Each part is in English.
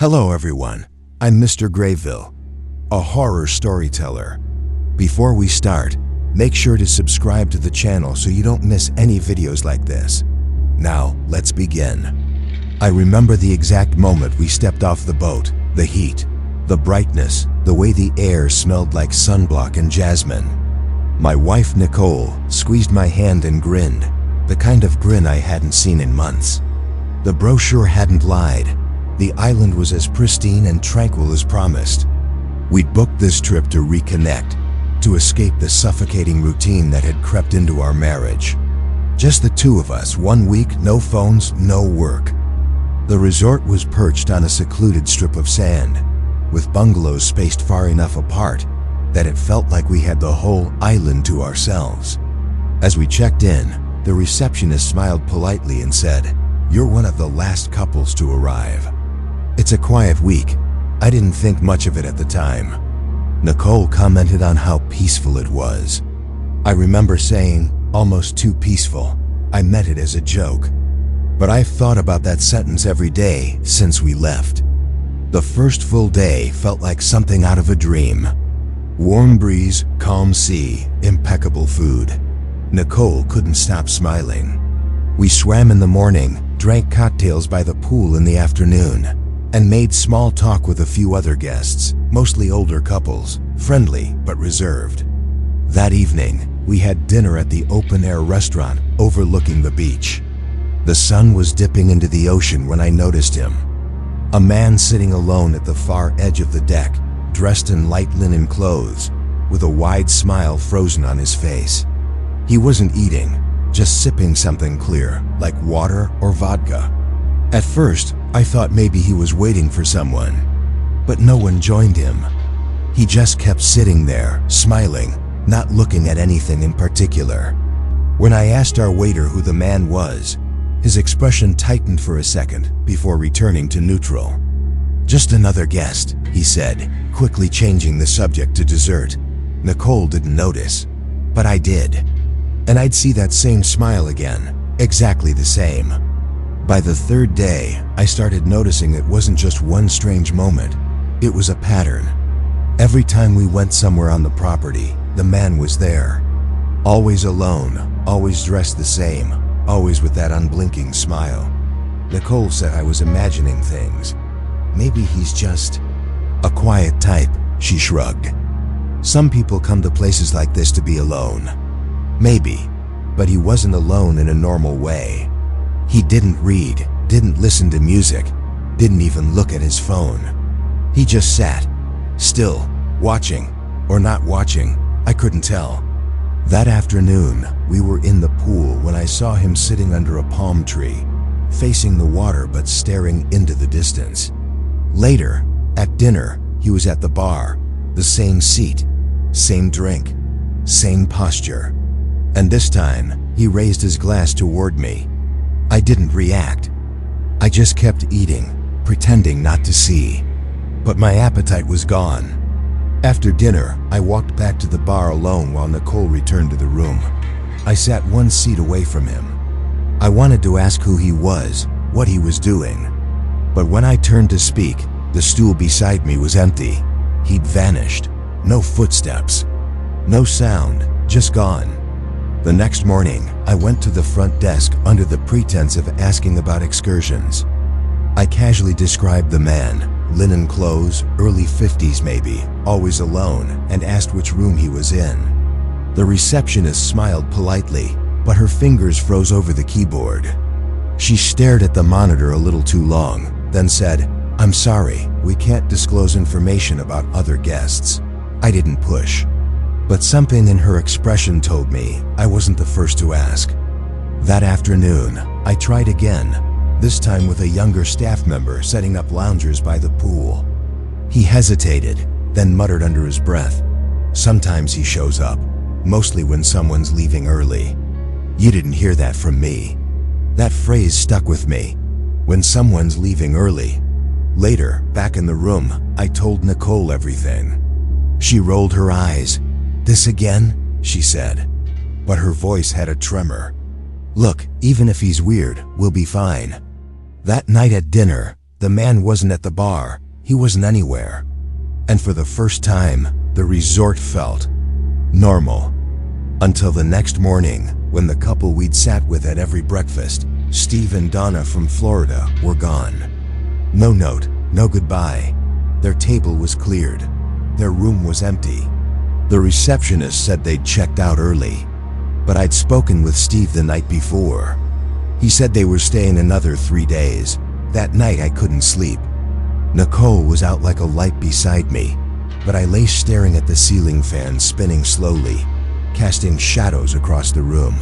Hello everyone, I'm Mr.Graveveil, a horror storyteller. Before we start, make sure to subscribe to the channel so you don't miss any videos like this. Now, let's begin. I remember the exact moment we stepped off the boat, the heat, the brightness, the way the air smelled like sunblock and jasmine. My wife Nicole squeezed my hand and grinned, the kind of grin I hadn't seen in months. The brochure hadn't lied. The island was as pristine and tranquil as promised. We'd booked this trip to reconnect, to escape the suffocating routine that had crept into our marriage. Just the two of us, 1 week, no phones, no work. The resort was perched on a secluded strip of sand, with bungalows spaced far enough apart that it felt like we had the whole island to ourselves. As we checked in, the receptionist smiled politely and said, "You're one of the last couples to arrive." It's a quiet week. I didn't think much of it at the time. Nicole commented on how peaceful it was. I remember saying, "Almost too peaceful." I meant it as a joke. But I've thought about that sentence every day since we left. The first full day felt like something out of a dream. Warm breeze, calm sea, impeccable food. Nicole couldn't stop smiling. We swam in the morning, drank cocktails by the pool in the afternoon, and made small talk with a few other guests, mostly older couples, friendly but reserved. That evening, we had dinner at the open-air restaurant overlooking the beach. The sun was dipping into the ocean when I noticed him. A man sitting alone at the far edge of the deck, dressed in light linen clothes, with a wide smile frozen on his face. He wasn't eating, just sipping something clear, like water or vodka. At first, I thought maybe he was waiting for someone, but no one joined him. He just kept sitting there, smiling, not looking at anything in particular. When I asked our waiter who the man was, his expression tightened for a second before returning to neutral. "Just another guest," he said, quickly changing the subject to dessert. Nicole didn't notice, but I did. And I'd see that same smile again, exactly the same. By the third day, I started noticing it wasn't just one strange moment, it was a pattern. Every time we went somewhere on the property, the man was there. Always alone, always dressed the same, always with that unblinking smile. Nicole said I was imagining things. Maybe he's just a quiet type, she shrugged. Some people come to places like this to be alone. Maybe, but he wasn't alone in a normal way. He didn't read, didn't listen to music, didn't even look at his phone. He just sat, still, watching, or not watching, I couldn't tell. That afternoon, we were in the pool when I saw him sitting under a palm tree, facing the water but staring into the distance. Later, at dinner, he was at the bar, the same seat, same drink, same posture. And this time, he raised his glass toward me. I didn't react. I just kept eating, pretending not to see. But my appetite was gone. After dinner, I walked back to the bar alone while Nicole returned to the room. I sat one seat away from him. I wanted to ask who he was, what he was doing. But when I turned to speak, the stool beside me was empty. He'd vanished. No footsteps. No sound, just gone. The next morning, I went to the front desk under the pretense of asking about excursions. I casually described the man, linen clothes, early 50s maybe, always alone, and asked which room he was in. The receptionist smiled politely, but her fingers froze over the keyboard. She stared at the monitor a little too long, then said, "I'm sorry, we can't disclose information about other guests." I didn't push. But something in her expression told me I wasn't the first to ask. That afternoon, I tried again, this time with a younger staff member setting up loungers by the pool. He hesitated, then muttered under his breath, "Sometimes he shows up, mostly when someone's leaving early." You didn't hear that from me. That phrase stuck with me, when someone's leaving early. Later, back in the room, I told Nicole everything. She rolled her eyes. "This again?" she said, but her voice had a tremor. "Look, even if he's weird, we'll be fine." That night at dinner, The man wasn't at the bar, he wasn't anywhere. And for the first time, the resort felt normal. Until the next morning, when the couple we'd sat with at every breakfast, Steve and Donna from Florida, were gone. No note, no goodbye. Their table was cleared. Their room was empty. The receptionist said they'd checked out early, but I'd spoken with Steve the night before. He said they were staying another 3 days. That night I couldn't sleep. Nicole was out like a light beside me, but I lay staring at the ceiling fan spinning slowly, casting shadows across the room.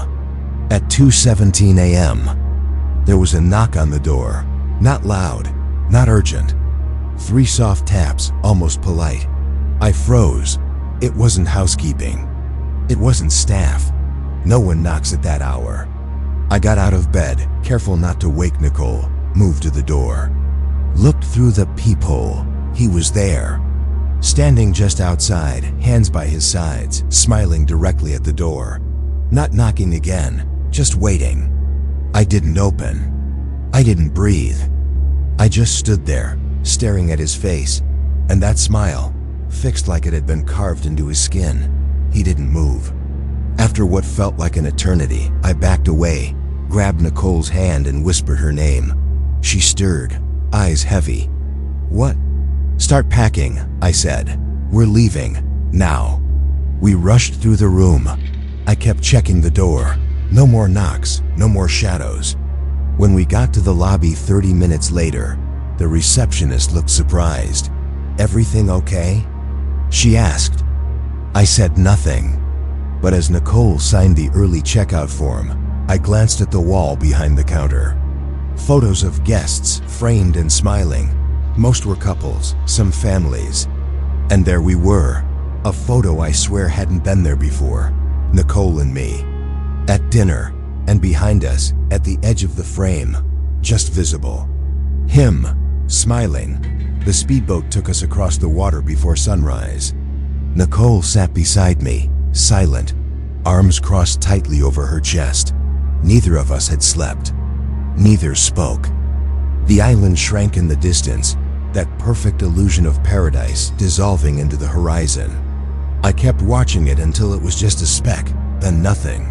At 2:17 a.m., there was a knock on the door. Not loud, not urgent. 3 soft taps, almost polite. I froze. It wasn't housekeeping. It wasn't staff. No one knocks at that hour. I got out of bed, careful not to wake Nicole, moved to the door. Looked through the peephole. He was there. Standing just outside, hands by his sides, smiling directly at the door. Not knocking again, just waiting. I didn't open. I didn't breathe. I just stood there, staring at his face, and that smile, fixed like it had been carved into his skin. He didn't move. After what felt like an eternity, I backed away, grabbed Nicole's hand and whispered her name. She stirred, eyes heavy. "What?" "Start packing," I said. "We're leaving, now." We rushed through the room. I kept checking the door. No more knocks, no more shadows. When we got to the lobby 30 minutes later, the receptionist looked surprised. "Everything okay?" she asked. I said nothing. But as Nicole signed the early checkout form, I glanced at the wall behind the counter. Photos of guests, framed and smiling. Most were couples, some families. And there we were, a photo I swear hadn't been there before, Nicole and me. At dinner, and behind us, at the edge of the frame, just visible. Him, smiling. The speedboat took us across the water before sunrise. Nicole sat beside me, silent, arms crossed tightly over her chest. Neither of us had slept. Neither spoke. The island shrank in the distance, that perfect illusion of paradise dissolving into the horizon. I kept watching it until it was just a speck, then nothing.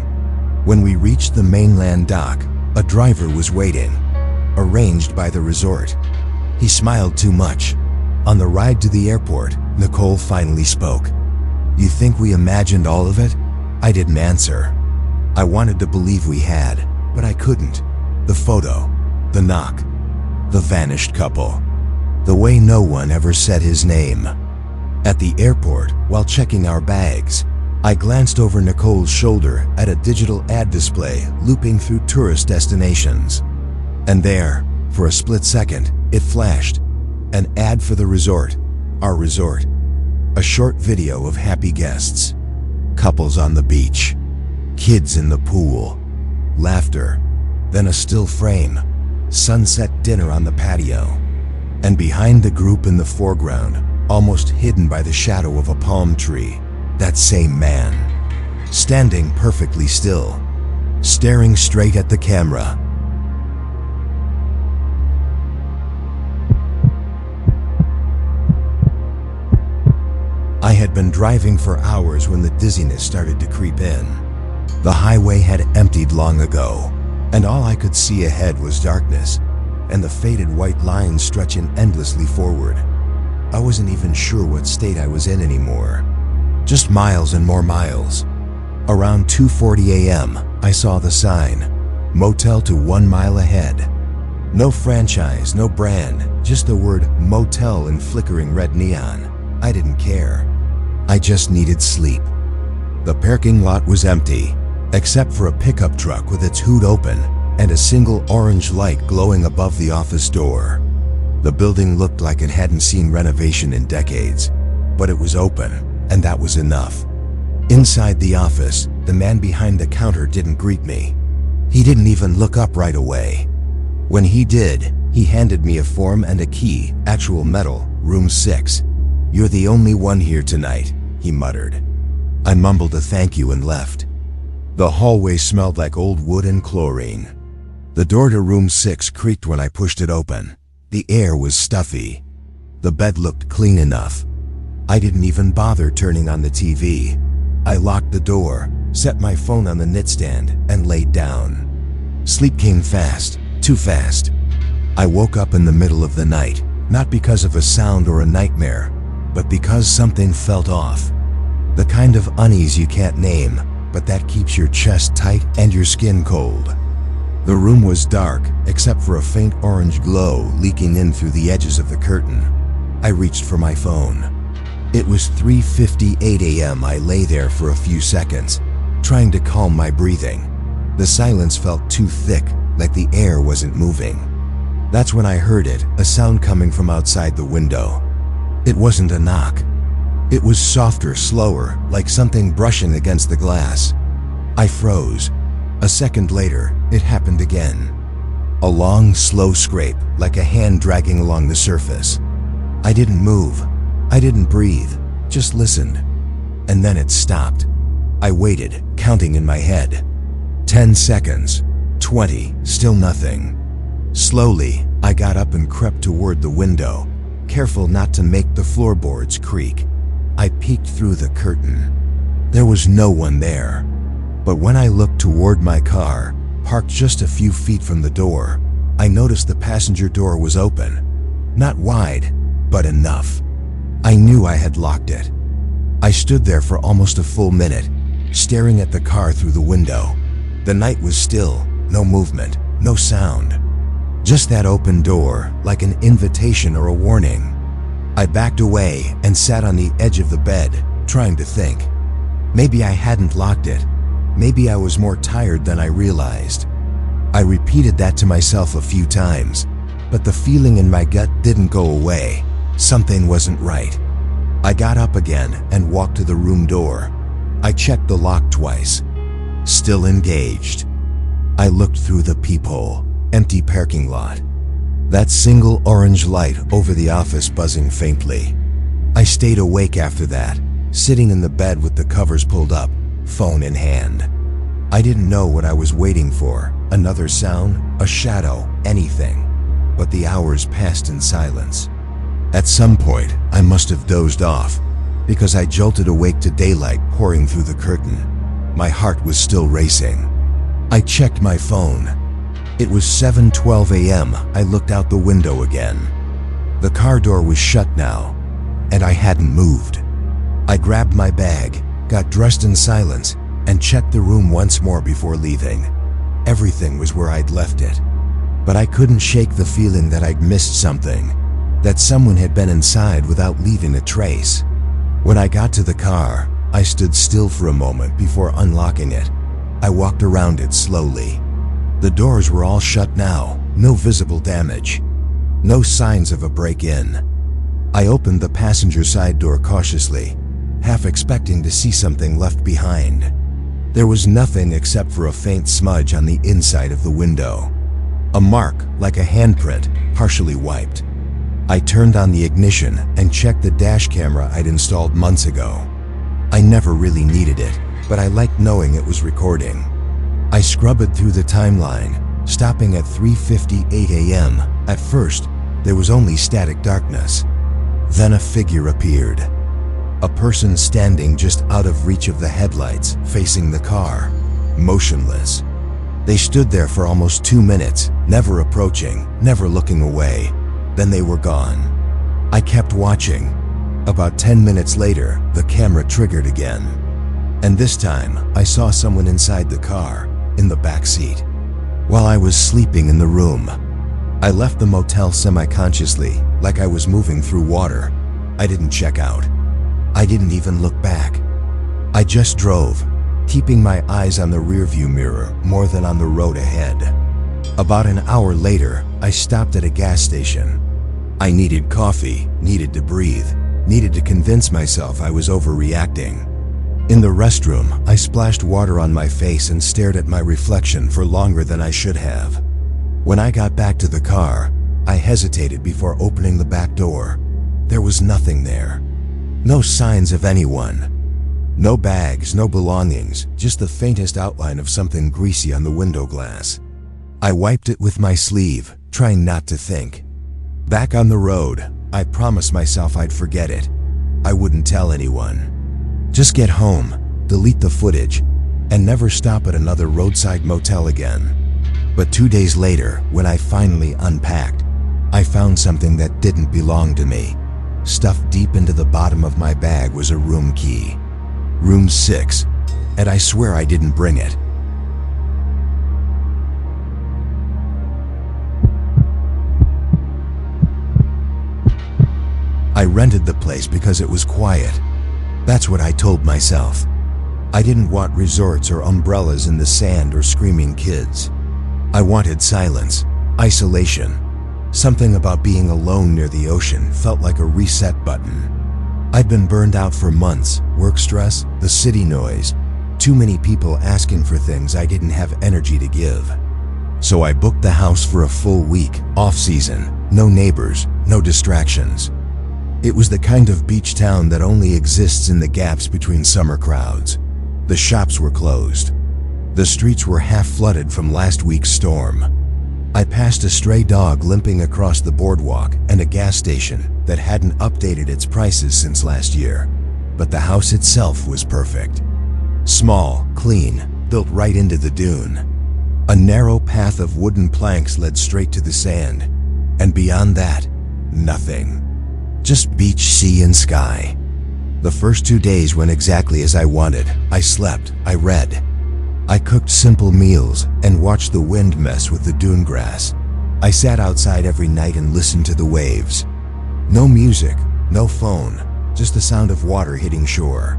When we reached the mainland dock, a driver was waiting, arranged by the resort. He smiled too much. On the ride to the airport, Nicole finally spoke. "You think we imagined all of it?" I didn't answer. I wanted to believe we had, but I couldn't. The photo, the knock, the vanished couple, the way no one ever said his name. At the airport, while checking our bags, I glanced over Nicole's shoulder at a digital ad display looping through tourist destinations. And there, for a split second, it flashed. An ad for the resort, our resort. A short video of happy guests. Couples on the beach. Kids in the pool. Laughter. Then a still frame. Sunset dinner on the patio. And behind the group in the foreground, almost hidden by the shadow of a palm tree, that same man. Standing perfectly still. Staring straight at the camera. I had been driving for hours when the dizziness started to creep in. The highway had emptied long ago, and all I could see ahead was darkness, and the faded white lines stretching endlessly forward. I wasn't even sure what state I was in anymore. Just miles and more miles. Around 2:40 a.m., I saw the sign, motel to 1 mile ahead. No franchise, no brand, just the word motel in flickering red neon. I didn't care. I just needed sleep. The parking lot was empty, except for a pickup truck with its hood open and a single orange light glowing above the office door. The building looked like it hadn't seen renovation in decades, but it was open, and that was enough. Inside the office, the man behind the counter didn't greet me. He didn't even look up right away. When he did, he handed me a form and a key, actual metal, room 6. "You're the only one here tonight," he muttered. I mumbled a thank you and left. The hallway smelled like old wood and chlorine. The door to room 6 creaked when I pushed it open. The air was stuffy. The bed looked clean enough. I didn't even bother turning on the TV. I locked the door, set my phone on the nightstand, and laid down. Sleep came fast, too fast. I woke up in the middle of the night, not because of a sound or a nightmare, but because something felt off. The kind of unease you can't name, but that keeps your chest tight and your skin cold. The room was dark, except for a faint orange glow leaking in through the edges of the curtain. I reached for my phone. It was 3:58 a.m. I lay there for a few seconds, trying to calm my breathing. The silence felt too thick, like the air wasn't moving. That's when I heard it, a sound coming from outside the window. It wasn't a knock. It was softer, slower, like something brushing against the glass. I froze. A second later, it happened again. A long, slow scrape, like a hand dragging along the surface. I didn't move. I didn't breathe, just listened. And then it stopped. I waited, counting in my head. 10 seconds, 20, still nothing. Slowly, I got up and crept toward the window, careful not to make the floorboards creak. I peeked through the curtain. There was no one there. But when I looked toward my car, parked just a few feet from the door, I noticed the passenger door was open. Not wide, but enough. I knew I had locked it. I stood there for almost a full minute, staring at the car through the window. The night was still, no movement, no sound. Just that open door, like an invitation or a warning. I backed away and sat on the edge of the bed, trying to think. Maybe I hadn't locked it. Maybe I was more tired than I realized. I repeated that to myself a few times, but the feeling in my gut didn't go away. Something wasn't right. I got up again and walked to the room door. I checked the lock twice. Still engaged. I looked through the peephole. Empty parking lot. That single orange light over the office buzzing faintly. I stayed awake after that, sitting in the bed with the covers pulled up, phone in hand. I didn't know what I was waiting for, another sound, a shadow, anything. But the hours passed in silence. At some point, I must have dozed off, because I jolted awake to daylight pouring through the curtain. My heart was still racing. I checked my phone. It was 7:12 a.m. I looked out the window again. The car door was shut now, and I hadn't moved. I grabbed my bag, got dressed in silence, and checked the room once more before leaving. Everything was where I'd left it. But I couldn't shake the feeling that I'd missed something, that someone had been inside without leaving a trace. When I got to the car, I stood still for a moment before unlocking it. I walked around it slowly. The doors were all shut now, no visible damage. No signs of a break-in. I opened the passenger side door cautiously, half expecting to see something left behind. There was nothing except for a faint smudge on the inside of the window. A mark, like a handprint, partially wiped. I turned on the ignition and checked the dash camera I'd installed months ago. I never really needed it, but I liked knowing it was recording. I scrubbed through the timeline, stopping at 3:58 a.m. At first, there was only static darkness. Then a figure appeared. A person standing just out of reach of the headlights, facing the car, motionless. They stood there for almost 2 minutes, never approaching, never looking away. Then they were gone. I kept watching. About 10 minutes later, the camera triggered again. And this time, I saw someone inside the car, in the back seat. While I was sleeping in the room, I left the motel semi-consciously, like I was moving through water. I didn't check out. I didn't even look back. I just drove, keeping my eyes on the rearview mirror more than on the road ahead. About an hour later, I stopped at a gas station. I needed coffee, needed to breathe, needed to convince myself I was overreacting. In the restroom, I splashed water on my face and stared at my reflection for longer than I should have. When I got back to the car, I hesitated before opening the back door. There was nothing there. No signs of anyone. No bags, no belongings, just the faintest outline of something greasy on the window glass. I wiped it with my sleeve, trying not to think. Back on the road, I promised myself I'd forget it. I wouldn't tell anyone. Just get home, delete the footage, and never stop at another roadside motel again. But 2 days later, when I finally unpacked, I found something that didn't belong to me. Stuffed deep into the bottom of my bag was a room key. Room 6, and I swear I didn't bring it. I rented the place because it was quiet. That's what I told myself. I didn't want resorts or umbrellas in the sand or screaming kids. I wanted silence, isolation. Something about being alone near the ocean felt like a reset button. I'd been burned out for months, work stress, the city noise, too many people asking for things I didn't have energy to give. So I booked the house for a full week, off-season, no neighbors, no distractions. It was the kind of beach town that only exists in the gaps between summer crowds. The shops were closed. The streets were half flooded from last week's storm. I passed a stray dog limping across the boardwalk and a gas station that hadn't updated its prices since last year. But the house itself was perfect. Small, clean, built right into the dune. A narrow path of wooden planks led straight to the sand, and beyond that, nothing. Just beach, sea, and sky. The first 2 days went exactly as I wanted. I slept, I read. I cooked simple meals and watched the wind mess with the dune grass. I sat outside every night and listened to the waves. No music, no phone, just the sound of water hitting shore.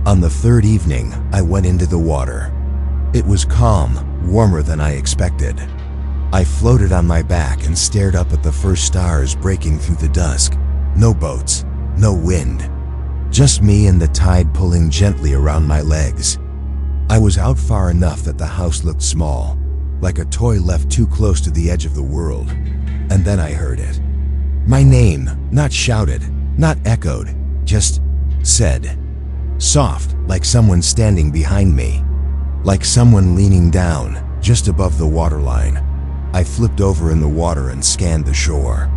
On the third evening, I went into the water. It was calm, warmer than I expected. I floated on my back and stared up at the first stars breaking through the dusk. No boats, no wind. Just me and the tide pulling gently around my legs. I was out far enough that the house looked small, like a toy left too close to the edge of the world. And then I heard it. My name, not shouted, not echoed, just said. Soft, like someone standing behind me. Like someone leaning down, just above the waterline. I flipped over in the water and scanned the shore.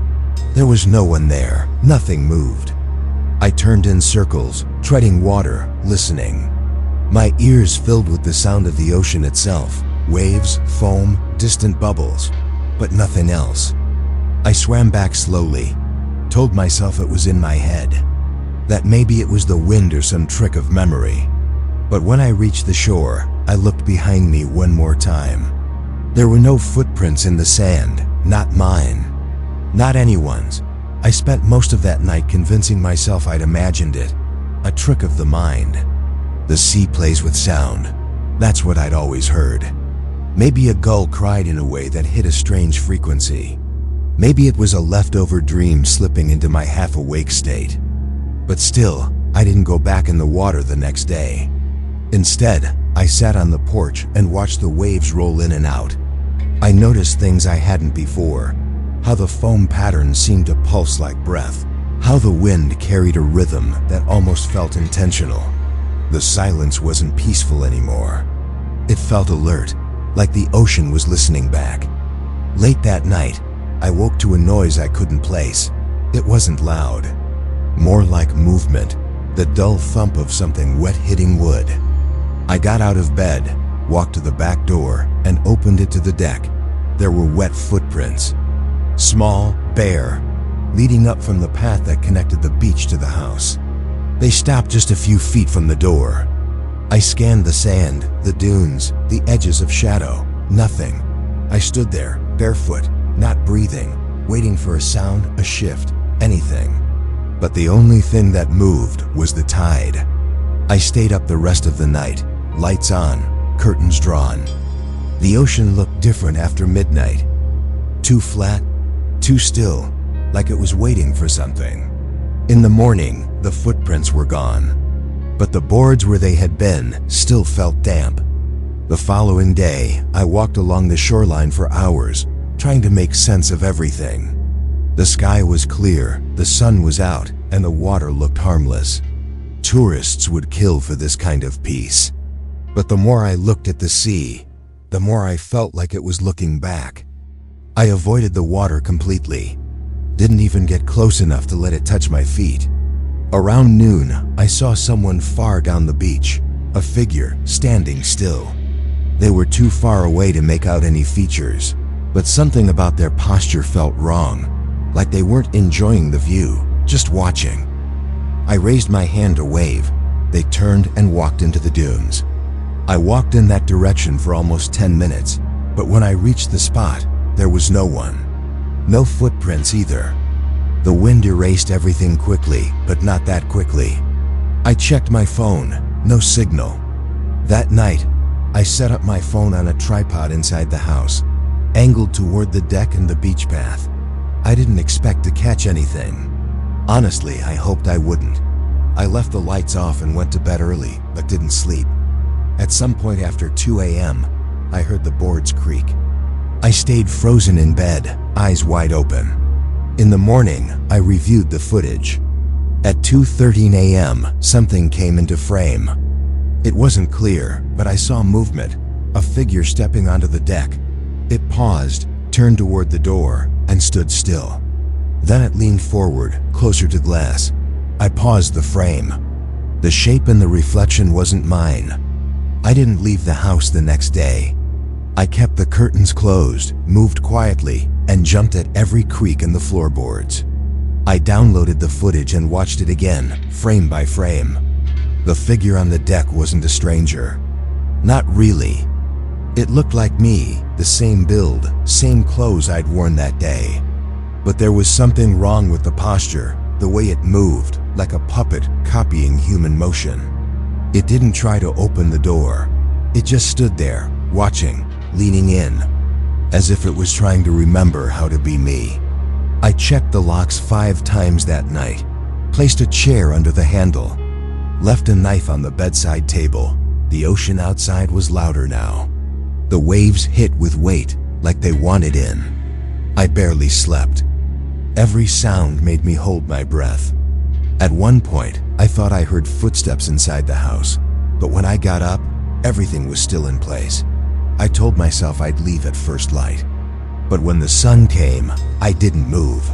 There was no one there, nothing moved. I turned in circles, treading water, listening. My ears filled with the sound of the ocean itself, waves, foam, distant bubbles, but nothing else. I swam back slowly, told myself it was in my head, that maybe it was the wind or some trick of memory. But when I reached the shore, I looked behind me one more time. There were no footprints in the sand, not mine, not anyone's. I spent most of that night convincing myself I'd imagined it, a trick of the mind. The sea plays with sound. That's what I'd always heard. Maybe a gull cried in a way that hit a strange frequency. Maybe it was a leftover dream slipping into my half-awake state. But still, I didn't go back in the water the next day. Instead, I sat on the porch and watched the waves roll in and out. I noticed things I hadn't before. How the foam patterns seemed to pulse like breath. How the wind carried a rhythm that almost felt intentional. The silence wasn't peaceful anymore. It felt alert, like the ocean was listening back. Late that night, I woke to a noise I couldn't place. It wasn't loud. More like movement, the dull thump of something wet hitting wood. I got out of bed, walked to the back door, and opened it to the deck. There were wet footprints. Small, bare, leading up from the path that connected the beach to the house. They stopped just a few feet from the door. I scanned the sand, the dunes, the edges of shadow. Nothing. I stood there, barefoot, not breathing, waiting for a sound, a shift, anything. But the only thing that moved was the tide. I stayed up the rest of the night, lights on, curtains drawn. The ocean looked different after midnight. Too flat, too still, like it was waiting for something. In the morning, the footprints were gone, but the boards where they had been still felt damp. The following day, I walked along the shoreline for hours, trying to make sense of everything. The sky was clear, the sun was out, and the water looked harmless. Tourists would kill for this kind of peace. But the more I looked at the sea, the more I felt like it was looking back. I avoided the water completely. Didn't even get close enough to let it touch my feet. Around noon, I saw someone far down the beach, a figure standing still. They were too far away to make out any features, but something about their posture felt wrong, like they weren't enjoying the view, just watching. I raised my hand to wave. They turned and walked into the dunes. I walked in that direction for almost 10 minutes, but when I reached the spot, there was no one. No footprints either. The wind erased everything quickly, but not that quickly. I checked my phone, no signal. That night, I set up my phone on a tripod inside the house, angled toward the deck and the beach path. I didn't expect to catch anything. Honestly, I hoped I wouldn't. I left the lights off and went to bed early, but didn't sleep. At some point after 2 a.m., I heard the boards creak. I stayed frozen in bed, eyes wide open. In the morning, I reviewed the footage. At 2:13 a.m., something came into frame. It wasn't clear, but I saw movement, a figure stepping onto the deck. It paused, turned toward the door, and stood still. Then it leaned forward, closer to glass. I paused the frame. The shape and the reflection wasn't mine. I didn't leave the house the next day. I kept the curtains closed, moved quietly, and jumped at every creak in the floorboards. I downloaded the footage and watched it again, frame by frame. The figure on the deck wasn't a stranger. Not really. It looked like me, the same build, same clothes I'd worn that day. But there was something wrong with the posture, the way it moved, like a puppet copying human motion. It didn't try to open the door. It just stood there, watching, leaning in, as if it was trying to remember how to be me. I checked the locks 5 times that night, placed a chair under the handle, left a knife on the bedside table. The ocean outside was louder now. The waves hit with weight, like they wanted in. I barely slept. Every sound made me hold my breath. At one point, I thought I heard footsteps inside the house, but when I got up, everything was still in place. I told myself I'd leave at first light. But when the sun came, I didn't move.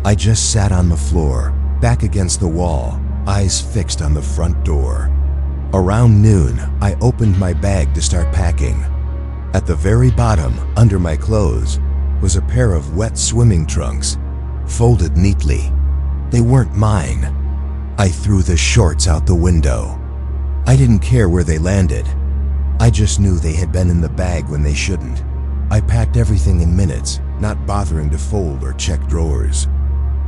I just sat on the floor, back against the wall, eyes fixed on the front door. Around noon, I opened my bag to start packing. At the very bottom, under my clothes, was a pair of wet swimming trunks, folded neatly. They weren't mine. I threw the shorts out the window. I didn't care where they landed. I just knew they had been in the bag when they shouldn't. I packed everything in minutes, not bothering to fold or check drawers.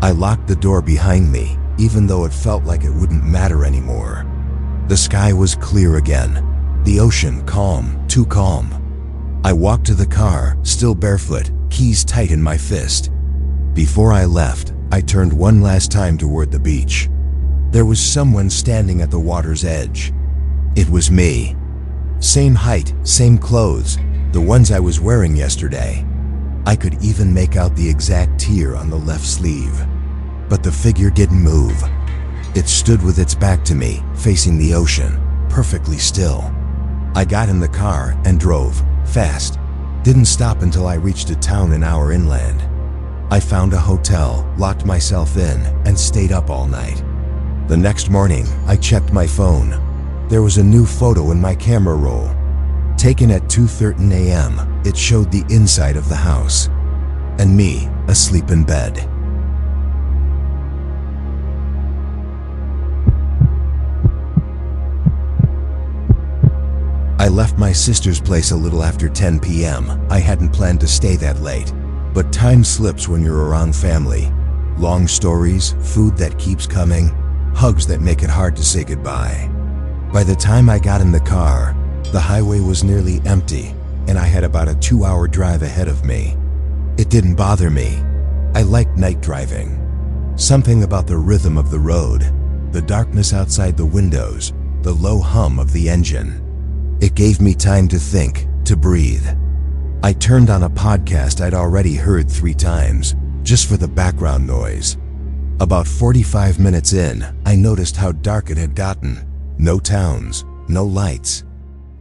I locked the door behind me, even though it felt like it wouldn't matter anymore. The sky was clear again. The ocean calm, too calm. I walked to the car, still barefoot, keys tight in my fist. Before I left, I turned one last time toward the beach. There was someone standing at the water's edge. It was me. Same height, same clothes, the ones I was wearing yesterday. I could even make out the exact tear on the left sleeve. But the figure didn't move. It stood with its back to me, facing the ocean, perfectly still. I got in the car and drove, fast. Didn't stop until I reached a town an hour inland. I found a hotel, locked myself in, and stayed up all night. The next morning, I checked my phone. There was a new photo in my camera roll. Taken at 2:13 a.m., it showed the inside of the house, and me, asleep in bed. I left my sister's place a little after 10 p.m. I hadn't planned to stay that late, but time slips when you're around family. Long stories, food that keeps coming, hugs that make it hard to say goodbye. By the time I got in the car, the highway was nearly empty, and I had about a 2-hour drive ahead of me. It didn't bother me. I liked night driving. Something about the rhythm of the road, the darkness outside the windows, the low hum of the engine. It gave me time to think, to breathe. I turned on a podcast I'd already heard 3 times, just for the background noise. About 45 minutes in, I noticed how dark it had gotten. No towns, no lights.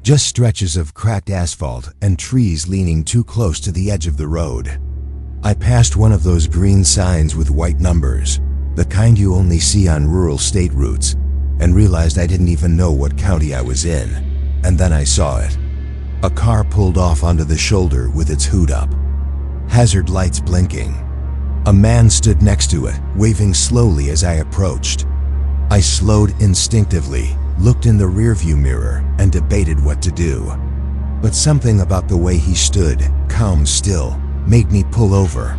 Just stretches of cracked asphalt and trees leaning too close to the edge of the road. I passed one of those green signs with white numbers, the kind you only see on rural state routes, and realized I didn't even know what county I was in. And then I saw it. A car pulled off onto the shoulder with its hood up, hazard lights blinking. A man stood next to it, waving slowly as I approached. I slowed instinctively, looked in the rearview mirror, and debated what to do. But something about the way he stood, calm still, made me pull over.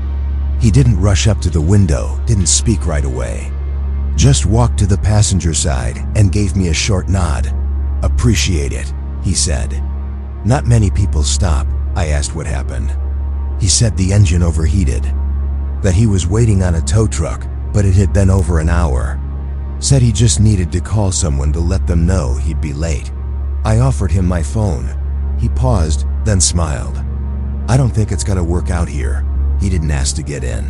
He didn't rush up to the window, didn't speak right away. Just walked to the passenger side and gave me a short nod. "Appreciate it," he said. "Not many people stop." I asked what happened. He said the engine overheated, that he was waiting on a tow truck, but it had been over an hour. Said he just needed to call someone to let them know he'd be late. I offered him my phone. He paused, then smiled. "I don't think it's gonna work out here." He didn't ask to get in.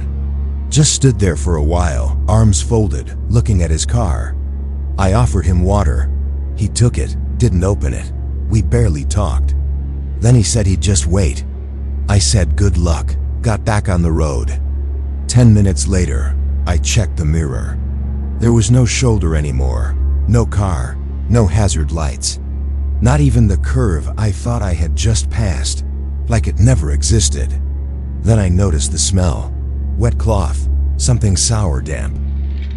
Just stood there for a while, arms folded, looking at his car. I offered him water. He took it, didn't open it. We barely talked. Then he said he'd just wait. I said good luck, got back on the road. 10 minutes later, I checked the mirror. There was no shoulder anymore, no car, no hazard lights. Not even the curve I thought I had just passed, like it never existed. Then I noticed the smell. Wet cloth, something sour damp.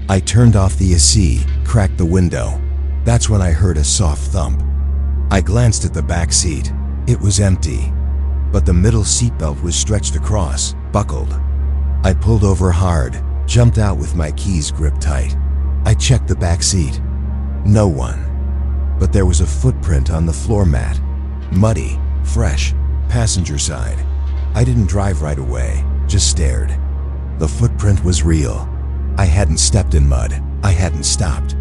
I turned off the AC, cracked the window. That's when I heard a soft thump. I glanced at the back seat. It was empty, but the middle seatbelt was stretched across, buckled. I pulled over hard, jumped out with my keys gripped tight. I checked the back seat. No one. But there was a footprint on the floor mat. Muddy, fresh, passenger side. I didn't drive right away, just stared. The footprint was real. I hadn't stepped in mud. I hadn't stopped.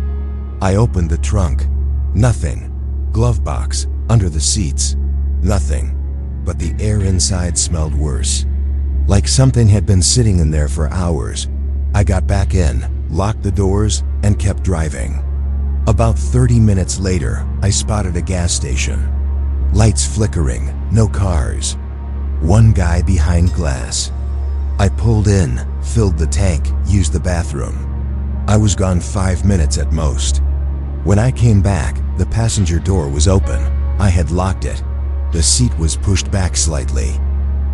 I opened the trunk. Nothing. Glove box, under the seats. Nothing. But the air inside smelled worse. Like something had been sitting in there for hours. I got back in, locked the doors, and kept driving. About 30 minutes later, I spotted a gas station. Lights flickering, no cars. One guy behind glass. I pulled in, filled the tank, used the bathroom. I was gone 5 minutes at most. When I came back, the passenger door was open. I had locked it. The seat was pushed back slightly.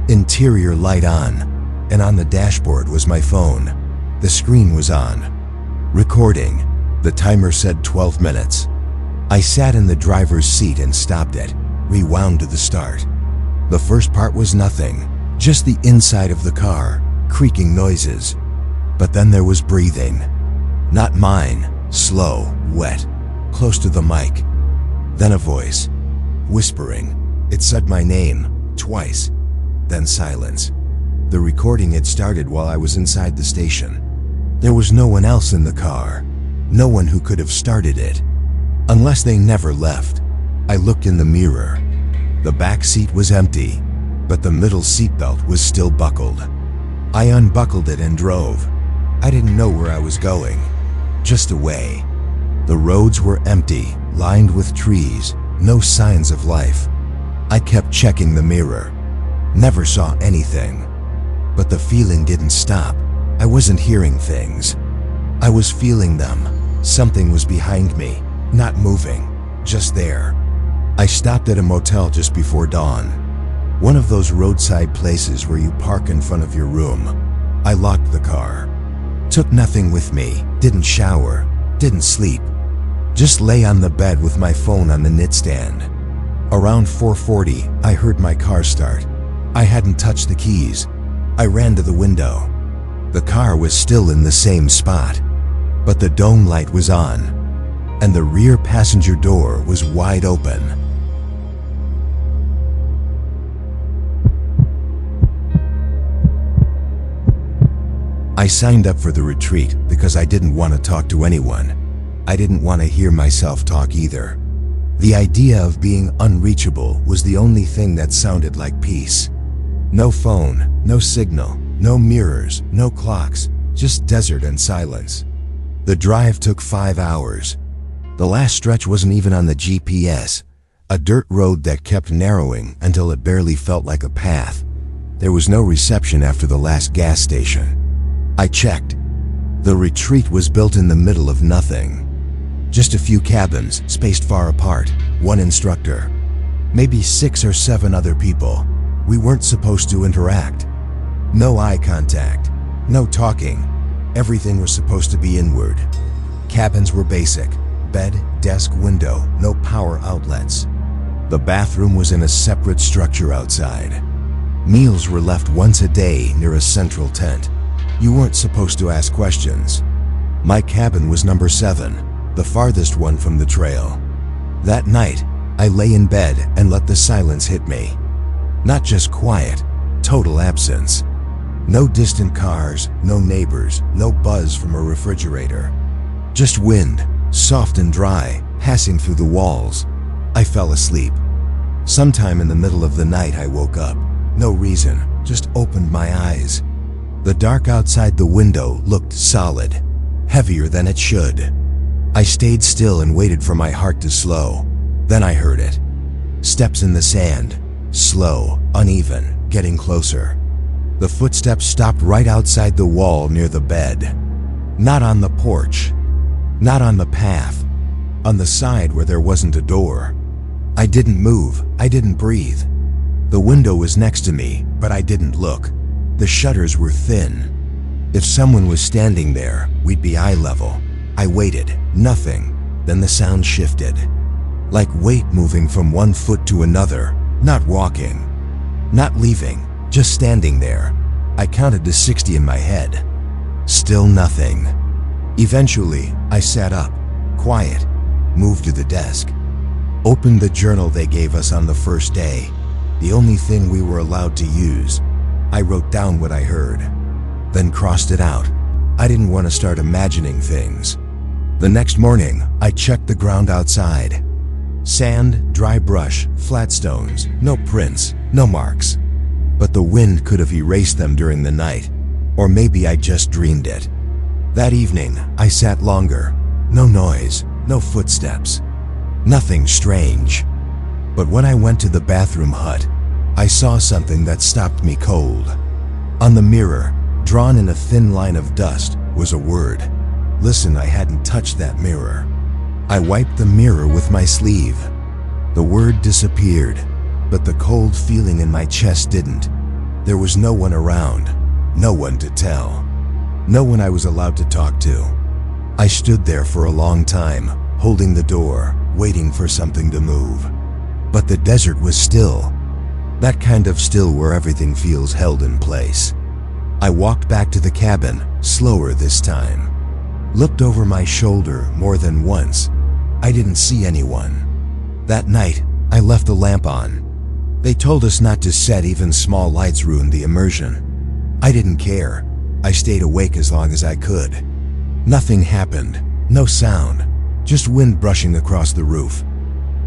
Interior light on, and on the dashboard was my phone. The screen was on. Recording. The timer said 12 minutes. I sat in the driver's seat and stopped it, rewound to the start. The first part was nothing, just the inside of the car, creaking noises. But then there was breathing. Not mine, slow, wet, close to the mic. Then a voice, whispering. It said my name, twice. Then silence. The recording had started while I was inside the station. There was no one else in the car. No one who could have started it. Unless they never left. I looked in the mirror. The back seat was empty, but the middle seatbelt was still buckled. I unbuckled it and drove. I didn't know where I was going. Just away. The roads were empty, lined with trees, no signs of life. I kept checking the mirror. Never saw anything. But the feeling didn't stop. I wasn't hearing things. I was feeling them. Something was behind me, not moving, just there. I stopped at a motel just before dawn. One of those roadside places where you park in front of your room. I locked the car. Took nothing with me, didn't shower, didn't sleep. Just lay on the bed with my phone on the nightstand. Around 4:40, I heard my car start. I hadn't touched the keys. I ran to the window. The car was still in the same spot, but the dome light was on, and the rear passenger door was wide open. I signed up for the retreat because I didn't want to talk to anyone. I didn't want to hear myself talk either. The idea of being unreachable was the only thing that sounded like peace. No phone, no signal, no mirrors, no clocks, just desert and silence. The drive took 5 hours. The last stretch wasn't even on the GPS, a dirt road that kept narrowing until it barely felt like a path. There was no reception after the last gas station. I checked. The retreat was built in the middle of nothing. Just a few cabins, spaced far apart, one instructor. Maybe 6 or 7 other people. We weren't supposed to interact. No eye contact, no talking. Everything was supposed to be inward. Cabins were basic. Bed, desk, window, no power outlets. The bathroom was in a separate structure outside. Meals were left once a day near a central tent. You weren't supposed to ask questions. My cabin was number 7, the farthest one from the trail. That night, I lay in bed and let the silence hit me. Not just quiet, total absence. No distant cars, no neighbors, no buzz from a refrigerator. Just wind, soft and dry, passing through the walls. I fell asleep. Sometime in the middle of the night I woke up. No reason, just opened my eyes. The dark outside the window looked solid, heavier than it should. I stayed still and waited for my heart to slow. Then I heard it. Steps in the sand, slow, uneven, getting closer. The footsteps stopped right outside the wall near the bed. Not on the porch, not on the path, on the side where there wasn't a door. I didn't move, I didn't breathe. The window was next to me, but I didn't look. The shutters were thin. If someone was standing there, we'd be eye level. I waited, nothing. Then the sound shifted. Like weight moving from one foot to another, not walking, not leaving, just standing there. I counted to 60 in my head. Still nothing. Eventually, I sat up, quiet, moved to the desk, opened the journal they gave us on the first day, the only thing we were allowed to use. I wrote down what I heard, then crossed it out. I didn't want to start imagining things. The next morning, I checked the ground outside. Sand, dry brush, flat stones, no prints, no marks. But the wind could have erased them during the night, or maybe I just dreamed it. That evening, I sat longer. No noise, no footsteps, nothing strange. But when I went to the bathroom hut, I saw something that stopped me cold. On the mirror, drawn in a thin line of dust, was a word. Listen, I hadn't touched that mirror. I wiped the mirror with my sleeve. The word disappeared, but the cold feeling in my chest didn't. There was no one around, no one to tell, no one I was allowed to talk to. I stood there for a long time, holding the door, waiting for something to move. But the desert was still. That kind of still where everything feels held in place. I walked back to the cabin, slower this time. Looked over my shoulder more than once. I didn't see anyone. That night, I left the lamp on. They told us not to set even small lights, ruined the immersion. I didn't care. I stayed awake as long as I could. Nothing happened, no sound, just wind brushing across the roof.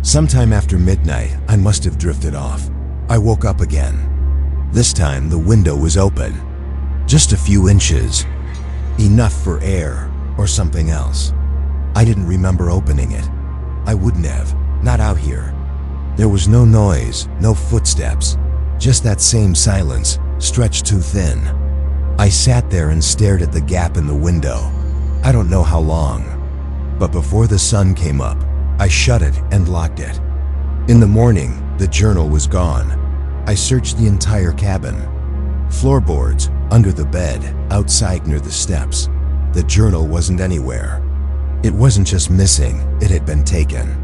Sometime after midnight, I must have drifted off. I woke up again. This time, the window was open. Just a few inches. Enough for air or something else. I didn't remember opening it. I wouldn't have, not out here. There was no noise, no footsteps, just that same silence, stretched too thin. I sat there and stared at the gap in the window. I don't know how long, but before the sun came up, I shut it and locked it. In the morning, the journal was gone. I searched the entire cabin. Floorboards, under the bed, outside near the steps. The journal wasn't anywhere. It wasn't just missing, it had been taken.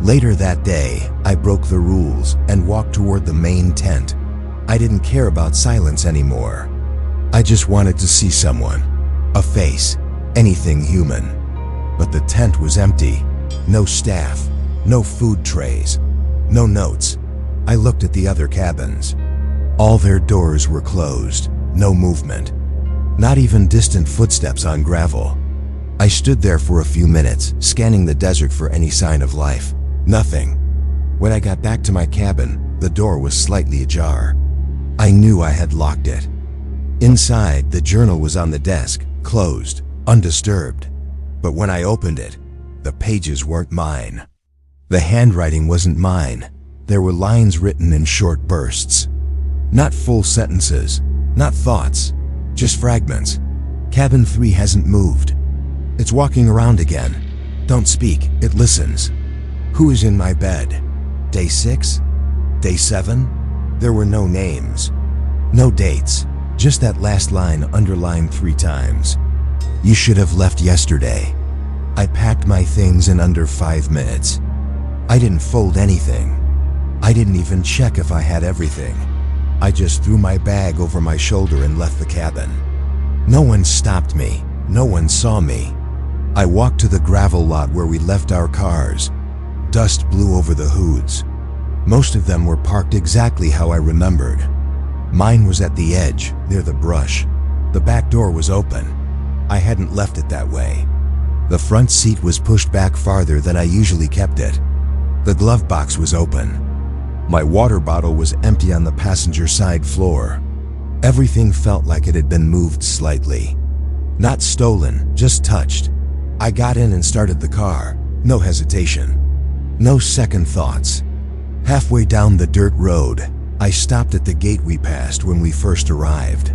Later that day, I broke the rules and walked toward the main tent. I didn't care about silence anymore. I just wanted to see someone, a face, anything human. But the tent was empty. No staff, no food trays, no notes. I looked at the other cabins. All their doors were closed, no movement. Not even distant footsteps on gravel. I stood there for a few minutes, scanning the desert for any sign of life. Nothing. When I got back to my cabin, the door was slightly ajar. I knew I had locked it. Inside, the journal was on the desk, closed, undisturbed. But when I opened it, the pages weren't mine. The handwriting wasn't mine. There were lines written in short bursts. Not full sentences, not thoughts, just fragments. Cabin 3 hasn't moved. It's walking around again. Don't speak, it listens. Who is in my bed? Day 6? Day 7? There were no names. No dates. Just that last line underlined 3 times. You should have left yesterday. I packed my things in under 5 minutes. I didn't fold anything. I didn't even check if I had everything. I just threw my bag over my shoulder and left the cabin. No one stopped me. No one saw me. I walked to the gravel lot where we left our cars. Dust blew over the hoods. Most of them were parked exactly how I remembered. Mine was at the edge, near the brush. The back door was open. I hadn't left it that way. The front seat was pushed back farther than I usually kept it. The glove box was open. My water bottle was empty on the passenger side floor. Everything felt like it had been moved slightly. Not stolen, just touched. I got in and started the car. No hesitation. No second thoughts. Halfway down the dirt road, I stopped at the gate we passed when we first arrived.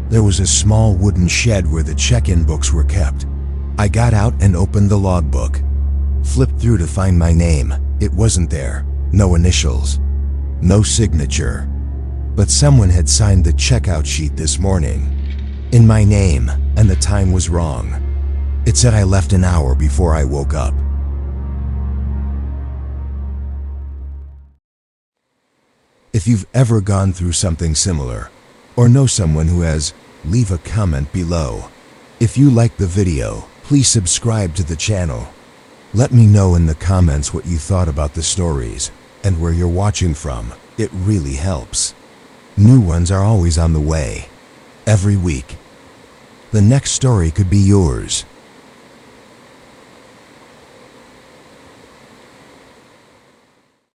There was a small wooden shed where the check-in books were kept. I got out and opened the logbook. Flipped through to find my name. It wasn't there. No initials. No signature. But someone had signed the checkout sheet this morning. In my name, and the time was wrong. It said I left an hour before I woke up. If you've ever gone through something similar, or know someone who has, leave a comment below. If you like the video, please subscribe to the channel. Let me know in the comments what you thought about the stories, and where you're watching from. It really helps. New ones are always on the way. Every week. The next story could be yours.